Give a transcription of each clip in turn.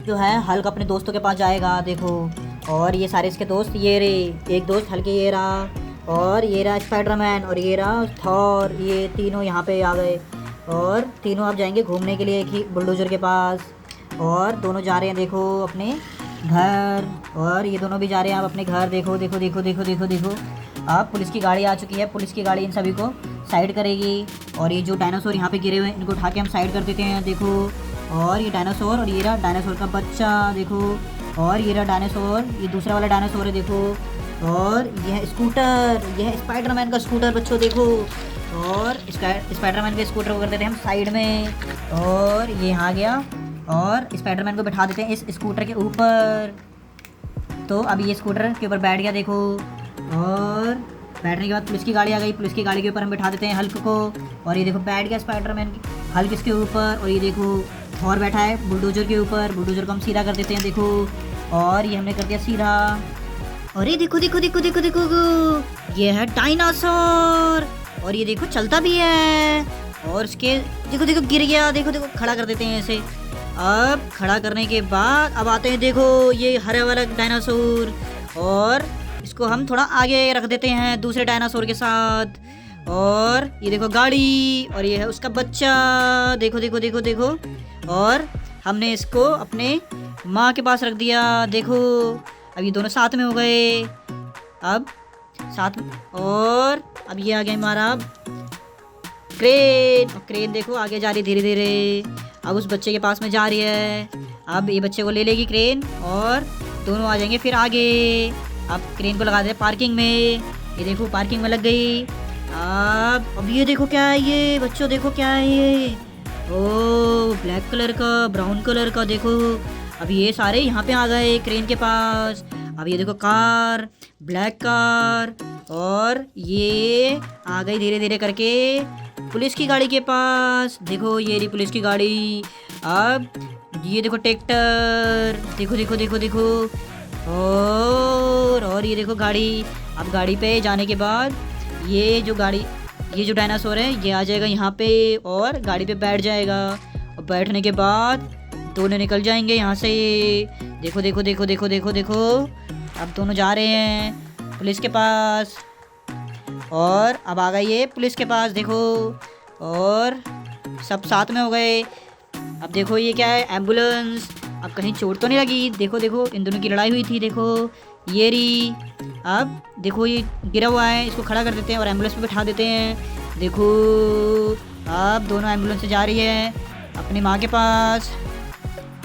जो है हल्क अपने दोस्तों के पास जाएगा देखो। और ये सारे इसके दोस्त, ये रे एक दोस्त हल्क, ये रहा, और ये रहा स्पाइडरमैन, और ये रहा थॉर। ये तीनों यहाँ पे आ गए और तीनों अब जाएंगे घूमने के लिए एक ही बुलडोजर के पास। और दोनों जा रहे हैं देखो अपने घर, और ये दोनों भी जा रहे हैं अब अपने घर। देखो देखो देखो देखो देखो देखो, अब पुलिस की गाड़ी आ चुकी है। पुलिस की गाड़ी इन सभी को साइड करेगी। और ये जो डायनासोर यहाँ पे गिरे हुए हैं इनको उठा के हम साइड कर देते हैं देखो। और ये डायनासोर, और ये रहा डायनासोर का बच्चा देखो। और ये रहा डायनासोर, ये दूसरा वाला डायनासोर है देखो। और यह स्कूटर, यह स्पाइडरमैन का स्कूटर बच्चों देखो। और स्पाइडरमैन के स्कूटर को कर देते हैं हम साइड में। और ये यहाँ गया, और स्पाइडरमैन को बैठा देते हैं इस स्कूटर के ऊपर। तो अब ये स्कूटर के ऊपर बैठ गया देखो। और बैठने के बाद पुलिस की गाड़ी आ गई। पुलिस की गाड़ी के ऊपर हम बैठा देते हैं हल्क को। और ये देखो बैठ गया स्पाइडरमैन हल्क इसके ऊपर। और ये देखो थॉर बैठा है बुलडोजर के ऊपर। बुलडोजर को हम सीधा कर देते हैं देखो। और ये हमने कर दिया सीधा। और ये देखो देखो देखो देखो देखो, ये है डायनासोर। और ये देखो चलता भी है। और इसके देखो देखो गिर गया, देखो देखो खड़ा कर देते हैं इसे। अब खड़ा करने के बाद अब आते हैं देखो ये हरे वाला डायनासोर। और इसको हम थोड़ा आगे रख देते हैं दूसरे डायनासोर के साथ। और ये देखो गाड़ी, और ये है उसका बच्चा देखो देखो देखो देखो। और हमने इसको अपने माँ के पास रख दिया देखो। अब ये दोनों साथ में हो गए, अब साथ में। और अब ये आ गया हमारा क्रेन। और क्रेन देखो आगे जा रही धीरे धीरे, अब उस बच्चे के पास में जा रही है। अब ये बच्चे को ले लेगी क्रेन, और दोनों आ जाएंगे फिर आगे। अब क्रेन को लगा दे पार्किंग में, ये देखो पार्किंग में लग गई। अब ये देखो क्या है ये बच्चों, देखो क्या है ये, ओ ब्लैक कलर का, ब्राउन कलर का देखो। अब ये सारे यहाँ पे आ गए क्रेन के पास। अब ये देखो कार, ब्लैक कार, और ये आ गई धीरे धीरे करके पुलिस की गाड़ी के पास। देखो ये रही पुलिस की गाड़ी। अब ये देखो ट्रैक्टर, देखो देखो देखो देखो। और ये देखो गाड़ी। अब गाड़ी पे जाने के बाद ये जो गाड़ी, ये जो डायनासोर है ये आ जाएगा यहाँ पे और गाड़ी पे बैठ जाएगा। और बैठने के बाद दोनों निकल जाएंगे यहाँ से। देखो देखो देखो देखो देखो देखो, अब दोनों जा रहे हैं पुलिस के पास। और अब आ गए ये पुलिस के पास देखो, और सब साथ में हो गए। अब देखो ये क्या है, एम्बुलेंस। अब कहीं चोट तो नहीं लगी, देखो देखो इन दोनों की लड़ाई हुई थी देखो, ये रही। अब देखो ये गिरा हुआ है, इसको खड़ा कर देते हैं और एम्बुलेंस पे बैठा देते हैं देखो। अब दोनों एम्बुलेंस से जा रही है अपनी माँ के पास।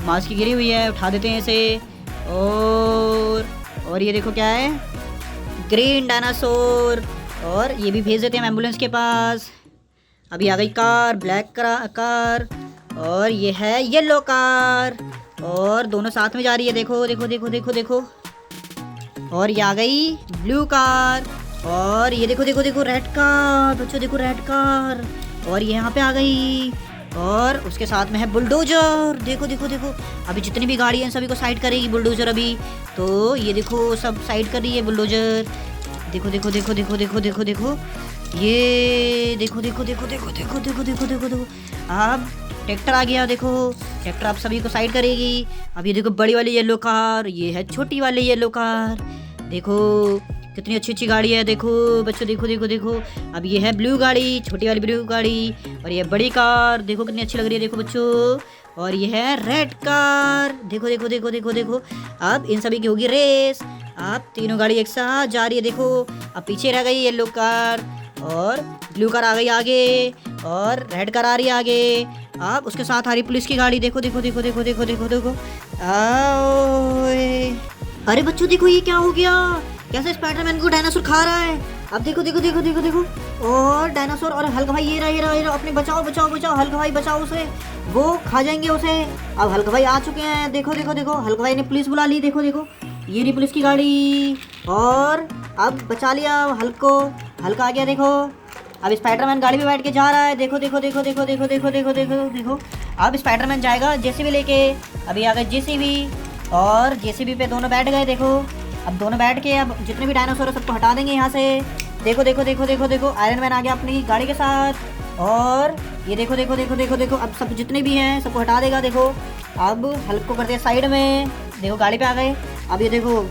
माँ की गिरी हुई है, उठा देते हैं इसे। और ये देखो क्या है, ग्रीन डायनासोर। और ये भी भेज देते हैं एम्बुलेंस के पास। अभी आ गई कार, ब्लैक कार, और ये है येलो कार। और दोनों साथ में जा रही है देखो देखो देखो देखो देखो। और ये आ गई ब्लू कार। और ये देखो देखो देखो रेड कार बच्चों, देखो रेड कार। और ये यहाँ पे आ गई, और उसके साथ में है बुलडोजर। देखो देखो देखो, अभी जितनी भी गाड़ी है सभी को साइड करेगी बुलडोजर अभी। तो ये देखो सब साइड कर रही है बुलडोजर। देखो देखो देखो देखो देखो देखो देखो, ये देखो देखो देखो देखो देखो देखो देखो देखो देखो। अब ट्रैक्टर आ गया देखो, ट्रैक्टर आप सभी को साइड करेगी। अब ये देखो बड़ी वाली येलो कार, ये है छोटी वाली येलो कार। देखो कितनी अच्छी अच्छी गाड़ी है देखो बच्चों, देखो देखो देखो। अब ये है ब्लू गाड़ी, छोटी वाली ब्लू गाड़ी। और ये बड़ी कार देखो कितनी अच्छी लग रही है देखो बच्चों। और ये है रेड कार, देखो देखो देखो देखो देखो। अब इन सभी की होगी रेस। अब तीनों गाड़ी एक साथ जा रही है देखो। अब पीछे रह गई येलो कार, और ब्लू कार आ गई आगे, और रेड कार आ रही है आगे। अब उसके साथ आ रही पुलिस की गाड़ी, देखो देखो देखो देखो देखो देखो देखो। अरे बच्चों देखो ये क्या हो गया, कैसे स्पाइडरमैन को डायनासोर खा रहा है। अब देखो देखो देखो देखो देखो। और डायनासोर और हल्क भाई ये रहा अपने, बचाओ बचाओ बचाओ, हल्क भाई बचाओ उसे, वो खा जाएंगे उसे। अब हल्क भाई आ चुके हैं, देखो देखो देखो, हल्क भाई ने पुलिस बुला ली, देखो देखो ये रही पुलिस की गाड़ी। और अब बचा लिया हल्क को, हल्क आ गया देखो। अब स्पाइडरमैन गाड़ी पे बैठ के जा रहा है, देखो देखो देखो देखो देखो देखो देखो देखो देखो। अब स्पाइडरमैन जाएगा जेसीबी लेके। अभी आ गए जेसीबी, और जेसीबी पे दोनों बैठ गए देखो। अब दोनों बैठ के अब जितने भी डायनासोर है सबको हटा देंगे यहाँ से। देखो देखो देखो देखो देखो, आयरन मैन आ गया अपनी गाड़ी के साथ। और ये देखो देखो देखो देखो देखो, अब सब जितने भी हैं सबको हटा देगा देखो। अब हल्क को करते हैं साइड में। देखो गाड़ी पे आ गए। अब ये देखो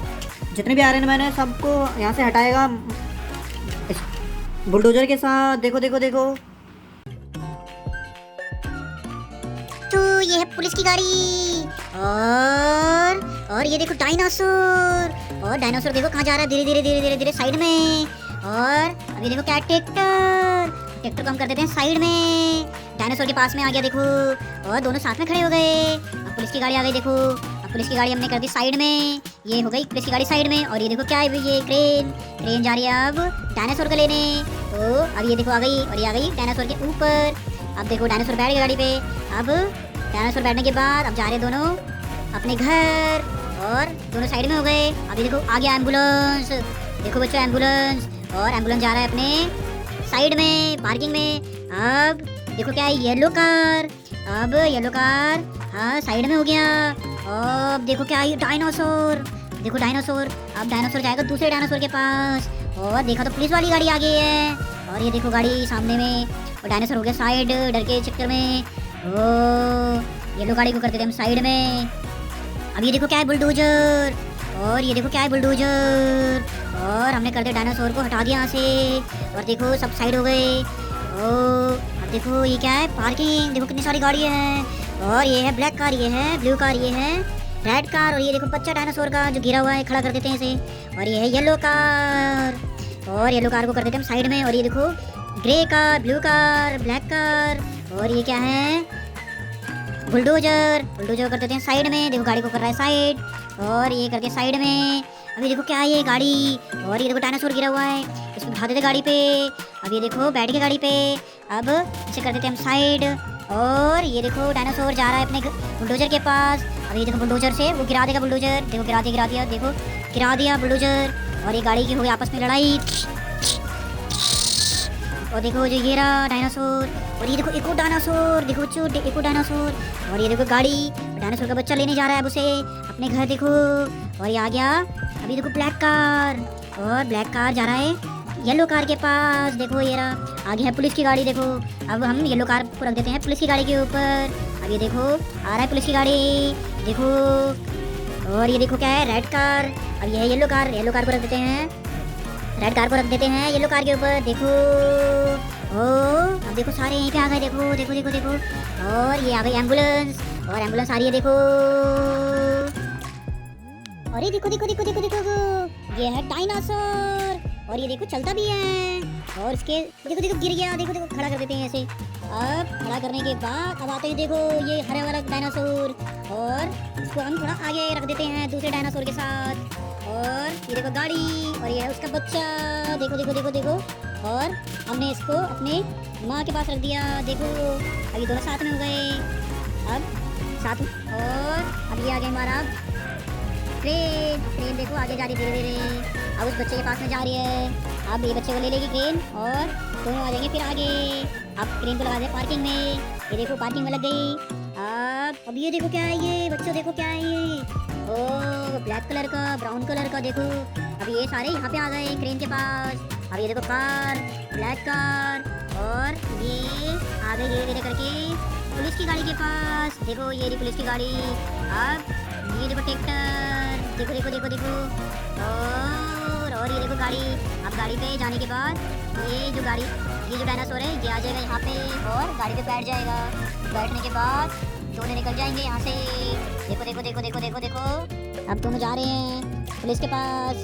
जितने भी आ रहे हैं मैंने सबको यहाँ से हटाएगा बुलडोजर के साथ। देखो देखो देखो। तो ये है पुलिस की गाड़ी और ये देखो डायनासोर। और डायनासोर देखो कहाँ जा रहा है, धीरे धीरे धीरे धीरे धीरे साइड में। और अभी देखो क्या ट्रैक्टर को हम कर देते हैं साइड में। डायनासोर के पास में आ गया देखो। और दोनों साथ में खड़े हो गए। अब पुलिस की गाड़ी आ गई देखो। अब पुलिस की गाड़ी हमने कर दी साइड में। ये हो गई पुलिस की गाड़ी साइड में। और ये देखो क्या है, ये क्रेन जा रही है अब डायनासोर को लेने। तो अब ये देखो आ गई, और ये आ गई डायनासोर के ऊपर। अब देखो डायनासोर बैठ गया गाड़ी पे। अब डायनासोर बैठने के बाद अब जा रहे दोनों अपने घर, और दोनों साइड में हो गए। अभी देखो आ गया एम्बुलेंस। देखो बच्चों एम्बुलेंस, और एम्बुलेंस जा रहा है अपने साइड में पार्किंग में। अब देखो क्या है, येलो कार। अब येलो कार हाँ साइड में हो गया। अब देखो क्या है, डायनासोर। देखो डायनासोर, अब डायनासोर जाएगा दूसरे डायनासोर के पास। और देखा तो पुलिस वाली गाड़ी आ गई है। और ये देखो गाड़ी सामने में, और डायनासोर हो गया साइड डर के चक्कर में। ओ येलो गाड़ी को करते थे हम साइड में। अब ये देखो क्या है, बुलडोजर। और ये देखो क्या है, बुलडोजर। और हमने कर दिया डायनासोर को, हटा दिया यहाँ से। और देखो सब साइड हो गए। ओ अब देखो ये क्या है, पार्किंग। देखो कितनी सारी गाड़ी है। और ये है ब्लैक कार, ये है ब्लू कार, ये है रेड कार। और ये देखो बच्चा डायनासोर का जो गिरा हुआ है, खड़ा कर देते हैं इसे। और ये है येलो कार। और येलो कार को कर देते हैं हम साइड में। और ये देखो grey car, blue car, black car. और ये क्या है, बुलडोजर कर देते हैं साइड में। देखो गाड़ी को कर रहा है साइड, और ये करके साइड में। अभी देखो क्या है, ये गाड़ी। और ये देखो डायनासोर गिरा हुआ है, इसको बिठा देते गाड़ी पे। अब ये देखो बैठ के गाड़ी पे। अब इसे कर देते हम साइड। और ये देखो डायनासोर जा रहा है अपने बुलडोजर के पास। अब ये देखो बुलडोजर से वो गिरा देगा बुलडोजर। देखो गिरा दिया देखो गिरा दिया बुलडोजर। और ये गाड़ी की हो गई आपस में लड़ाई। और देखो जो ये रहा डायनासोर। और ये देखो एक और डायनासोर। देखो बच्चों एक और डायनासोर। और ये देखो गाड़ी, डायनासोर का बच्चा लेने जा रहा है अब उसे अपने घर। देखो और ये आ गया। अभी देखो ब्लैक कार, और ब्लैक कार जा रहा है येलो कार के पास। देखो ये रहा, आगे है पुलिस की गाड़ी। देखो अब हम येलो कार को रख देते हैं पुलिस की गाड़ी के ऊपर। अब ये देखो आ रहा है पुलिस की गाड़ी। देखो और ये देखो क्या है, रेड कार। अब ये है येलो कार को रख देते हैं, रेड कार को रख देते हैं येलो कार के ऊपर। देखो ओ अब देखो सारे यहीं पे आ गए। देखो देखो देखो देखो। और ये आ गई एम्बुलेंस, और एम्बुलेंस आ रही है देखो। अरे देखो देखो देखो देखो देखो, ये है डायनासोर। और ये देखो चलता भी है। और इसके देखो देखो गिर गया। देखो देखो खड़ा कर देते हैं ऐसे। अब खड़ा करने के बाद अब आते हैं देखो ये हरे वाला डायनासोर, और इसको हम थोड़ा आगे रख देते हैं दूसरे डायनासोर के साथ। और ये देखो गाड़ी, और ये है उसका बच्चा। देखो देखो देखो देखो। और हमने इसको अपने माँ के पास रख दिया। देखो अभी दोनों साथ में हो गए। अब साथ में, और अब ये आ गया हमारा ट्रेन। देखो आगे जा रही धीरे धीरे। अब उस बच्चे के पास में जा रही है। अब ये बच्चे को ले लेगी ट्रेन, और दोनों आ जाएंगे फिर आगे। अब ट्रेन को लगा दे पार्किंग में। ये देखो पार्किंग में लग गई। अब ये देखो क्या है, ये बच्चों देखो क्या है ये, ओ ब्लैक कलर का, ब्राउन कलर का। देखो अब ये सारे यहाँ पे आ गए क्रेन के पास। अब ये देखो कार, ब्लैक कार, और ये आ गए धीरे धीरे करके पुलिस की गाड़ी के पास। देखो ये रही पुलिस की गाड़ी। अब ये देखो ट्रैक्टर। देखो देखो देखो देखो। और ये देखो गाड़ी। अब गाड़ी पे जाने के बाद ये जो डायनासोर है ये आ जाएगा यहाँ पे, और गाड़ी पे बैठ जाएगा। बैठने के बाद दोनों निकल जाएंगे यहाँ से। देखो देखो देखो देखो देखो देखो। अब दोनों जा रहे हैं पुलिस के पास,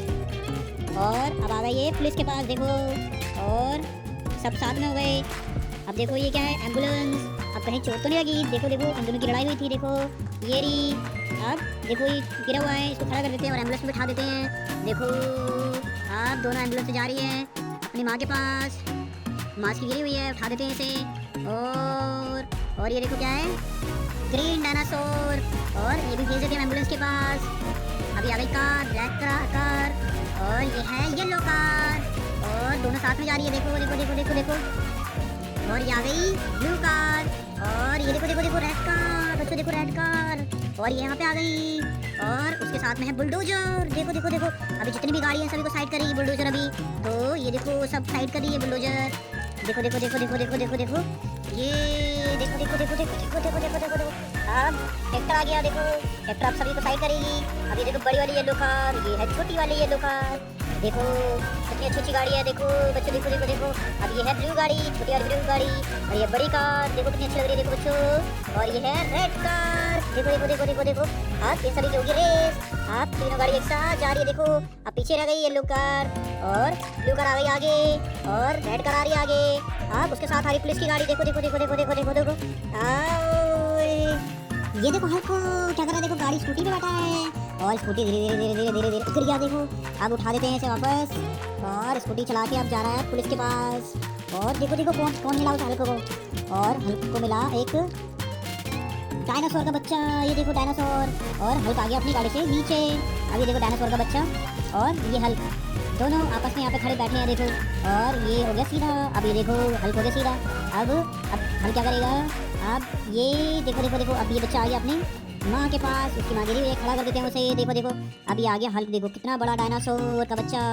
और अब आ गए ये पुलिस के पास। देखो और सब साथ में हो गए। अब देखो ये क्या है, एम्बुलेंस। अब कहीं चोट तो नहीं लगी। देखो देखो इन दोनों की लड़ाई हुई थी। देखो ये रही। अब देखो ये गिरा हुआ है, इसको खड़ा कर देते हैं और एम्बुलेंस में बिठा देते हैं। देखो अब दोनों एम्बुलेंस से जा रही है अपनी माँ के पास। माँ की गिरी हुई है, उठा देते हैं इसे। और ये देखो क्या है, ग्रीन डायनासोर। और ये भी भेज देते हैं एम्बुलेंस के पास। अभी आ गई कार, ब्लैक कार, और ये है येलो कार, और दोनों साथ में जा रही है। देखो देखो देखो देखो देखो। और ये आ गई ब्लू कार, और ये देखो देखो देखो रेड कार। बच्चों देखो रेड कार, और ये यहाँ पे आ गई। और उसके साथ में है बुलडोजर। देखो देखो देखो, अभी जितनी भी गाड़ी है सभी को साइड करेगी बुलडोजर अभी। तो ये देखो सब साइड कर रही है बुलडोजर। देखो देखो देखो देखो देखो देखो देखो। ये देखो देखो देखो देखो देखो देखो देखो देखो देखो। अब ट्रैक्टर आ गया, देखो ट्रैक्टर आप सभी को साइड करेगी। अब ये देखो बड़ी वाली येलो कार, ये है छोटी वाली येलो कार। देखो कितनी अच्छी अच्छी गाड़ी है, देखो बच्चों देखो देखो देखो। अब ये है ब्लू गाड़ी, छोटी वाली ब्लू गाड़ी, और ये बड़ी कार देखो कितनी अच्छी लग रही है, देखो बच्चों। और ये है रेड कार, देखो देखो देखो देखो देखो। अब ये सभी की होगी रेस। अब तीनों गाड़ी एक साथ जा रही है, देखो। अब पीछे रह गई येलो कार और ब्लू कार आ गई आगे, और रेड कार आ रही है आगे। अब उसके साथ आ रही पुलिस की गाड़ी, देखो देखो देखो देखो देखो देखो देखो। ये देखो हल्को क्या कर रहा है, देखो गाड़ी स्कूटी पे बैठा है, और स्कूटी धीरे धीरे धीरे धीरे धीरे धीरे गिर गया, देखो। अब उठा देते हैं इसे वापस, और स्कूटी चला के अब जा रहा है पुलिस के पास। और देखो देखो कौन कौन मिला उस हल्को को, और हल्को को मिला एक डायनासोर का बच्चा, ये देखो डायनासोर। और हल्क आ गया अपनी गाड़ी से नीचे। अब ये देखो डायनासोर का बच्चा और ये हल्क दोनों आपस में यहाँ पे खड़े बैठे हैं, देखो। और ये हो गया सीधा, अब ये देखो हल्क हो गया सीधा। अब हल्क क्या करेगा, अब ये देखो देखो देखो। अब ये बच्चा आ गया अपनी माँ के पास, उसकी माँ गिरी हुई है, खड़ा कर देते हैं उसे, देखो देखो। अब ये आ गया हल्क, देखो कितना बड़ा डायनासोर का बच्चा।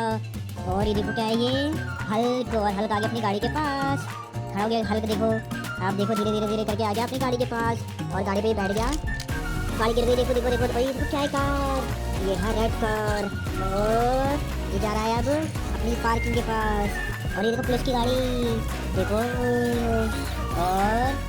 और ये देखो क्या है, ये हल्क, और हल्क आ गया अपनी गाड़ी के पास, खड़ा हो गया हल्क, देखो। आप देखो धीरे धीरे धीरे करके आ गया अपनी गाड़ी के पास, और गाड़ी पे ही बैठ गया। गाड़ी गिर गई, देखो देखो देखो। भाई देखो क्या है कार, ये है रेड कार, और ये जा रहा है अब अपनी पार्किंग के पास। और ये देखो पुलिस की गाड़ी, देखो। और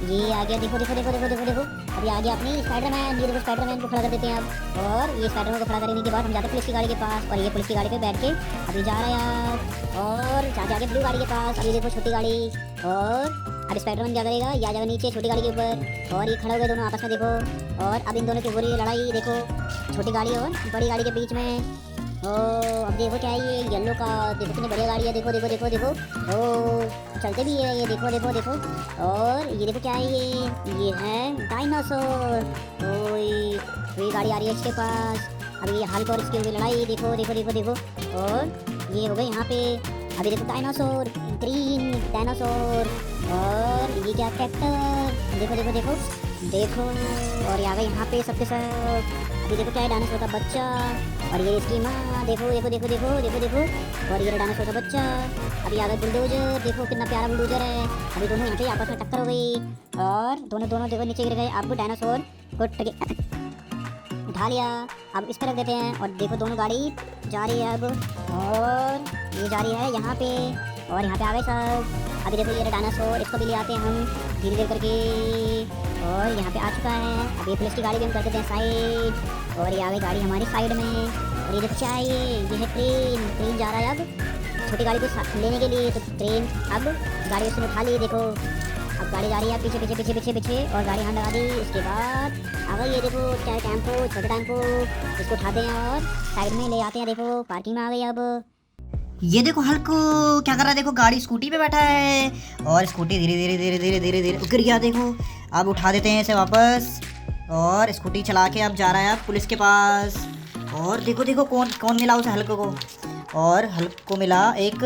ये आ गया, देखो देखो देखो देखो देखो देखो। अभी आ गया अपनी स्पाइडरमैन, ये देखो स्पाइडरमैन को खड़ा कर देते हैं अब। और ये स्पाइडरमैन को खड़ा करने के बाद हम जाते हैं पुलिस की गाड़ी के पास, और ये पुलिस की गाड़ी पे बैठ के अभी जा रहे हैं आप। और जाके ब्लू गाड़ी के पास, अभी देखो छोटी गाड़ी। और अब स्पाइडरमैन क्या करेगा, या जाएगा नीचे छोटी गाड़ी के ऊपर, और ये खड़े हो गए दोनों आपस में, देखो। और अब इन दोनों की हो रही है लड़ाई, देखो छोटी गाड़ी और बड़ी गाड़ी के बीच में। अब देखो क्या है, ये येलो का, देखो कितनी बढ़िया गाड़ी है, देखो देखो देखो देखो। चलते भी है ये, देखो देखो देखो। और ये देखो क्या है, ये है डायनासोर। ये गाड़ी आ रही है इसके पास। अभी ये हल्क और इसकी हुई लड़ाई, देखो देखो देखो देखो। और ये हो गए यहाँ पे, अभी देखो डायनासोर, ग्रीन डायनासोर। और ये क्या ट्रैक्टर, देखो देखो देखो देखो। और ये आ गए यहाँ पे सबके सब। अभी देखो क्या है, डायनासोर का बच्चा, और ये इसकी माँ, देखो देखो देखो देखो देखो देखो। और ये डायनासोर का बच्चा। अभी आ गए बुलडोजर, देखो कितना प्यारा बुलडोजर है। अभी दोनों यहाँ पे आपस में टक्कर हो गई, और दोनों दोनों देखो नीचे गिर गए। अब डायनासोर को उठा लिया, अब इस पर रख देते हैं। और देखो दोनों गाड़ी जा रही है अब, और ये जा रही है यहाँ पे, और यहाँ पे आ गए सब। अभी देखो ये डायनासोर, इसको भी ले आते हैं हम धीरे धीरे करके, और यहाँ पे आ चुका है। अब ये पुलिस की गाड़ी भी हम कर देते हैं साइड, और ये आ गई गाड़ी हमारी साइड में। और ये देखो क्या है, ये है ट्रेन, ट्रेन जा रहा है अब छोटी गाड़ी को लेने के लिए। तो ट्रेन अब गाड़ी उसने उठा ली, देखो अब गाड़ी जा रही है पीछे पीछे पीछे पीछे पीछे, और गाड़ी हाथ लगा दी। उसके बाद अब ये देखो क्या है, टेम्पो, छोटा टेम्पो, इसको उठाते हैं और साइड में ले आते हैं, देखो पार्किंग में आ गई। अब ये देखो हल्क क्या कर रहा है, देखो गाड़ी स्कूटी पे बैठा है, और स्कूटी धीरे धीरे धीरे धीरे धीरे धीरे गिर गया, देखो। अब उठा देते हैं इसे वापस, और स्कूटी चला के अब जा रहा है अब पुलिस के पास। और देखो देखो कौन कौन मिला उस हल्क को, और हल्क को मिला एक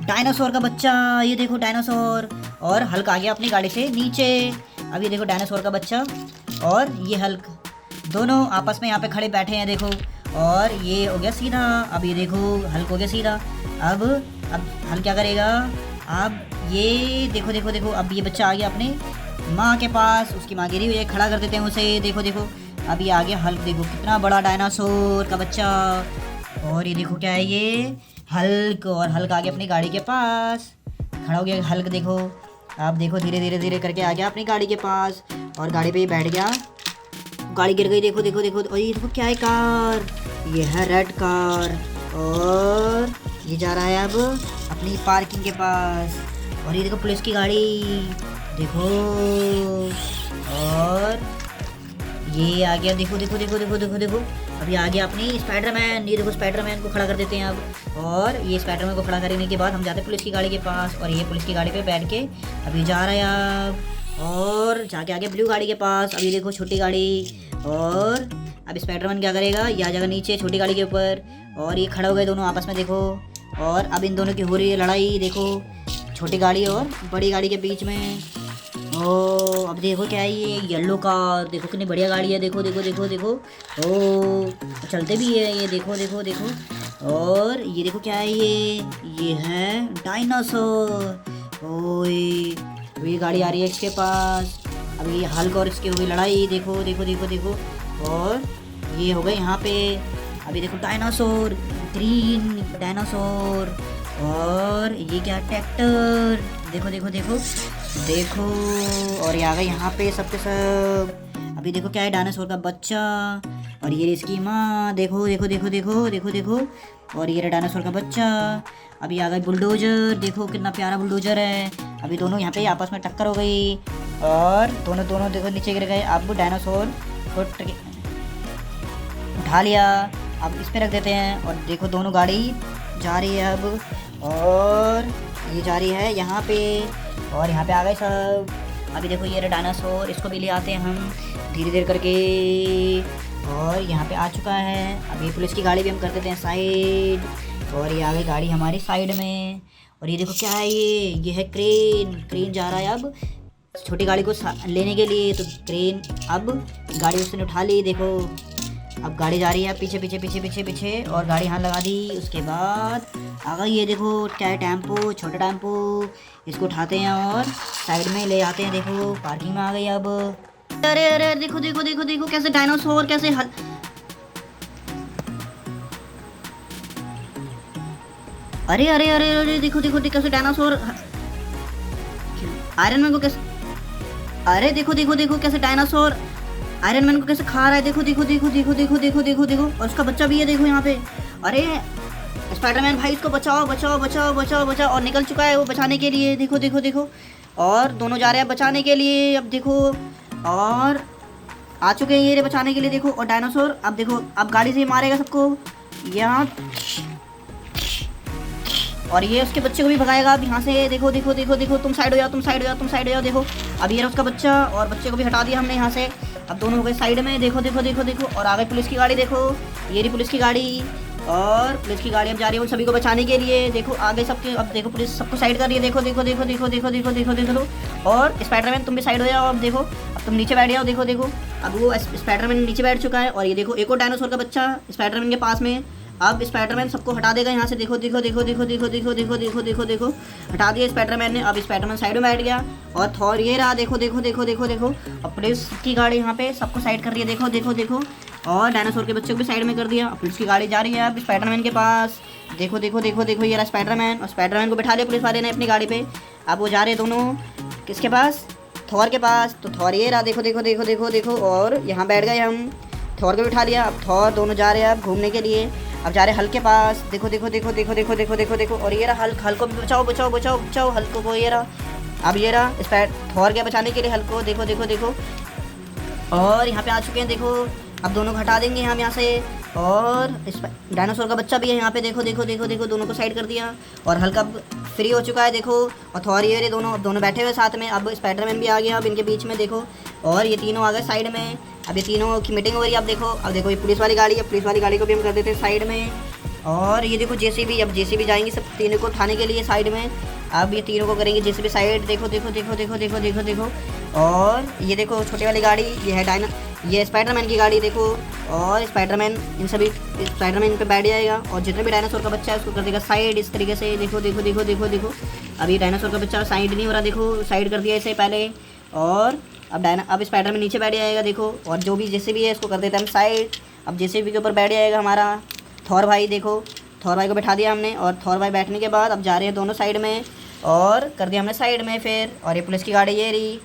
डायनासोर का बच्चा, ये देखो डायनासोर। और हल्क आ गया अपनी गाड़ी से नीचे। अब ये देखो डायनासोर का बच्चा और ये हल्क दोनों आपस में यहाँ पे खड़े बैठे हैं, देखो। और ये हो गया सीधा, अब ये देखो हल्क हो गया सीधा। अब हल्क क्या करेगा, अब ये देखो देखो देखो। अब ये बच्चा आ गया अपने माँ के पास, उसकी माँ गिरी हुई है, खड़ा कर देते हैं उसे, देखो देखो। अब ये आ गया हल्क, देखो कितना बड़ा डायनासोर का बच्चा। और ये देखो क्या है, ये हल्क, और हल्क आ गया अपनी गाड़ी के पास, खड़ा हो गया हल्क, देखो। अब देखो धीरे धीरे धीरे करके आ गया अपनी गाड़ी के पास, और गाड़ी पे ही बैठ गया। गाड़ी गिर गई, देखो देखो देखो। और ये देखो क्या है, कार, ये है रेड कार, और ये जा रहा है अब अपनी पार्किंग के पास। और ये देखो पुलिस की गाड़ी, देखो। और ये आ गया, देखो देखो देखो देखो देखो देखो। अभी आ गया अपनी स्पाइडरमैन, ये देखो स्पाइडरमैन को खड़ा कर देते हैं अब। और ये स्पाइडरमैन को खड़ा करने के बाद हम जाते हैं पुलिस की गाड़ी के पास, और ये पुलिस की गाड़ी पे बैठ के अभी जा रहे हैं अब। और जाके आगे ब्लू गाड़ी के पास, अभी देखो छोटी गाड़ी। और अब स्पाइडरमैन क्या करेगा, ये आ जाएगा नीचे छोटी गाड़ी के ऊपर, और ये खड़े हो गए दोनों आपस में, देखो। और अब इन दोनों की हो रही है लड़ाई, देखो छोटी गाड़ी और बड़ी गाड़ी के बीच में। ओ अब देखो क्या है, ये येलो कार, देखो कितनी बढ़िया गाड़ी है, देखो देखो देखो देखो। ओ चलते भी है ये, देखो देखो देखो। और ये देखो क्या है, ये है डायनासोर। ओए ये गाड़ी आ रही है इसके पास, अब ये हल्क और इसकी हो गई लड़ाई, देखो देखो देखो देखो। और ये हो गए यहाँ पे, अभी देखो डायनासोर, ग्रीन डायनासोर। और ये क्या, ट्रैक्टर, देखो देखो देखो देखो। और ये आ गए यहाँ पे सबके सब। अभी देखो क्या है, डायनासोर का बच्चा, और ये इसकी माँ, देखो देखो देखो देखो देखो देखो। और ये रहा डायनासोर का बच्चा। अभी आ गई बुलडोजर, देखो कितना प्यारा बुलडोजर है। अभी दोनों यहाँ पे आपस में टक्कर हो गई और दोनों दोनों देखो नीचे गिर गए। अब डायनासोर को उठा लिया, अब इस पे रख देते हैं। और देखो दोनों गाड़ी जा रही है अब, और ये जा रही है यहाँ पे, और यहाँ पे आ गए सब। अभी देखो ये रहा डायनासोर, इसको भी ले आते हैं हम धीरे धीरे करके। और यहाँ पे आ चुका है। अब ये पुलिस की गाड़ी भी हम कर देते हैं साइड, और ये आ गई गाड़ी हमारी साइड में। और ये देखो क्या है, ये है क्रेन, क्रेन जा रहा है अब छोटी गाड़ी को लेने के लिए। तो क्रेन अब गाड़ी उसने उठा ली, देखो अब गाड़ी जा रही है पीछे पीछे पीछे पीछे पीछे, और गाड़ी यहाँ लगा दी। उसके बाद आ गई ये देखो क्या है, टेम्पो, छोटा टेम्पो। इसको उठाते हैं और साइड में ले आते हैं, देखो पार्किंग में आ गई अब। अरे अरे देखो देखो देखो देखो कैसे डायनासोर कैसे अरे अरे अरे अरे देखो देखो कैसे डायनासोर आयरन मैन को कैसे, अरे देखो देखो देखो कैसे डायनासोर आयरन मैन को कैसे खा रहा है, देखो देखो देखो देखो देखो देखो देखो देखो। और उसका बच्चा भी है देखो यहाँ पे। अरे स्पाइडरमैन भाई इसको बचाओ बचाओ बचाओ बचाओ बचाओ। और निकल चुका है वो बचाने के लिए, देखो देखो देखो। और दोनों जा रहे हैं बचाने के लिए, अब देखो। और आ चुके हैं ये बचाने के लिए, देखो। और डायनासोर अब देखो अब गाड़ी से मारेगा सबको यहाँ, और ये उसके बच्चे को भी भगाएगा अब यहाँ से, देखो देखो देखो देखो। तुम साइड हो जाओ, तुम साइड हो जाओ, तुम साइड हो जाओ, देखो। अब ये रहा उसका बच्चा, और बच्चे को भी हटा दिया हमने यहाँ से। अब दोनों हो गए साइड में, देखो देखो देखो देखो। और आ गई पुलिस की गाड़ी, देखो ये रही पुलिस की गाड़ी। और पुलिस की गाड़ी अब जा रही है उन सभी को बचाने के लिए, देखो आगे सबके। अब देखो पुलिस सबको साइड कर रही है, देखो देखो देखो देखो देखो देखो देखो देखो। और स्पाइडरमैन तुम भी साइड हो जाओ, अब देखो अब तुम नीचे बैठ जाओ, देखो देखो। अब वो स्पाइडरमैन नीचे बैठ चुका है, और ये देखो एक और डायनासोर का बच्चा स्पाइडरमैन के पास में। अब स्पाइडरमैन सबको हटा देगा यहाँ से, देखो देखो देखो देखो देखो देखो देखो देखो देखो देखो। हटा दिया स्पाइडरमैन ने। अब स्पाइडरमैन साइड में बैठ गया, और थॉर ये रहा, देखो देखो देखो देखो देखो। अब पुलिस की गाड़ी यहाँ पे सबको साइड कर रही है, देखो देखो देखो। और डायनासोर के बच्चे को भी साइड में कर दिया। अब पुलिस की गाड़ी जा रही है अब स्पाइडरमैन के पास, देखो देखो देखो देखो। ये रहा स्पाइडरमैन, और स्पाइडरमैन को बिठा लिया पुलिस वाले ने अपनी गाड़ी पे। अब वो जा रहे दोनों किसके पास, थॉर के पास। तो थॉर ये रहा, देखो देखो देखो देखो देखो। और यहाँ बैठ गए हम, थॉर को बिठा लिया। अब थॉर दोनों जा रहे हैं अब घूमने के लिए, अब जा रहे हैं हल्क के पास, देखो देखो देखो देखो देखो देखो देखो देखो। और ये रहा हल्क, हल्क को भी बचाओ बचाओ बचाओ बचाओ हल्क को, ये रहा। अब ये रहा थॉर गया बचाने के लिए हल्क को, देखो देखो देखो। और यहाँ पे आ चुके हैं, देखो अब दोनों को हटा देंगे हम यहाँ से। और डायनासोर का बच्चा भी है यहाँ पे, देखो देखो देखो देखो। दोनों को साइड कर दिया, और हल्का अब फ्री हो चुका है, देखो। और थॉर ये दोनों बैठे हुए साथ में। अब स्पाइडरमैन भी आ गया अब इनके बीच में, देखो। और ये तीनों आ गए साइड में, अब ये तीनों की मीटिंग हो रही है। अब देखो, अब देखो ये पुलिस वाली गाड़ी है, पुलिस वाली गाड़ी को भी हम कर देते हैं साइड में। और ये देखो जेसीबी, अब जेसीबी जाएंगी सब तीनों को उठाने के लिए साइड में। अब ये तीनों को करेंगे जेसीबी साइड, देखो देखो देखो देखो देखो देखो देखो। और ये देखो छोटी वाली गाड़ी, ये है ये स्पाइडरमैन की गाड़ी, देखो। और स्पाइडरमैन इन सभी स्पाइडरमैन पे बैठ जाएगा, और जितने भी डायनासोर का बच्चा है उसको कर देगा साइड इस तरीके से, देखो देखो देखो देखो देखो। अभी डायनासोर का बच्चा साइड नहीं हो रहा, देखो साइड कर दिया इसे पहले। और अब स्पाइडरमैन नीचे बैठ जाएगा, देखो। और जो भी जेसीबी है इसको कर देते हैं हम साइड। अब जेसीबी के ऊपर बैठ जाएगा हमारा थॉर भाई, देखो थॉर भाई को बैठा दिया हमने। और थॉर भाई बैठने के बाद अब जा रहे हैं दोनों साइड में, और कर दिया हमने साइड में फिर। और ये पुलिस की गाड़ी ये रही,